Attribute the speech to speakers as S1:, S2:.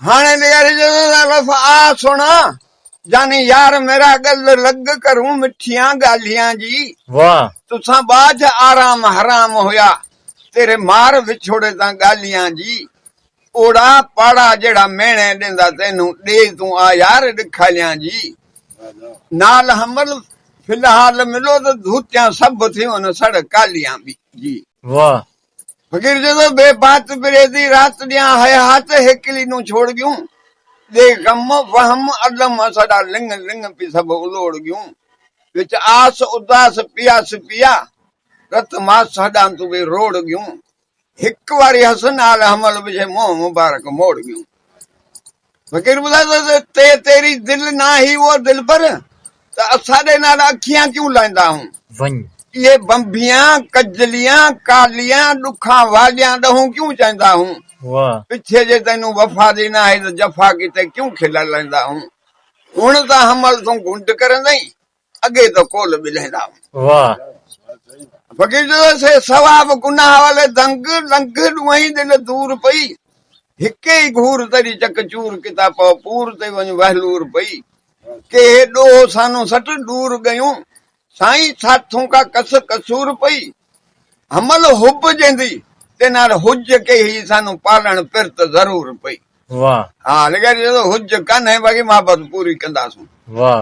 S1: हाणे निगारी जो आ सुना जानी यार मेरा गल लग करूं मिठियां गालियां जी।
S2: वाह
S1: तुसा बाज आराम हराम होया तेरे मार विछोड़े ता गालियां जी। ओड़ा पाड़ा जेड़ा मेणे देंदा तेनू दे तू आ यार दिखालियां जी। नाल हमल फिलहाल मिलो तो धूतियां सब थियूं न सड़ कालियां भी जी।
S2: वाह
S1: फकीर जो बेबात बिरेदी रात दियां हयात हिकली नू छोड़ गयूं दे गम वहम अदम सड़ा लिंग लिंग पी सब उलोड़ गयूं विच आस उदास पियास पिया रत मास सड़ा तू बे रोड़ गयूं हिक वारी हसन आल हमल बिछे मोह मुबारक मोड़ गयूं। फकीर बुला ते तेरी दिल ना ही वो दिल पर असाडे नाल अखियां क्यों लाइंदा हूं।
S2: वन
S1: ये बंबियां कजलियां कालियां दुखा वालियां दहूं क्यों चाहता हूं।
S2: वाह
S1: पिछे जे तेनू वफा दी ना है तो जफा किते क्यों खिला लेंदा हूं। हुण तो हमल तू गुंड करंदई अगे तो कोल बिलेंदा हूं।
S2: वाह
S1: फकीर जो से सवाब गुनाह वाले दंग लंग वही दिल दूर पई हिके ही घूर तरी चकचूर किताब पूर ते वञ वहलूर पई के हेॾो सानो सट दूर गयूं साईं साथों का कस कसूर पई हमल हुब जेंदी ते नाल हुज के ही सानू पालण पिरत जरूर पई।
S2: वाह
S1: हाँ लेकिन हुज कन है बाकी मोहब्बत पूरी कंदासूं।
S2: वाह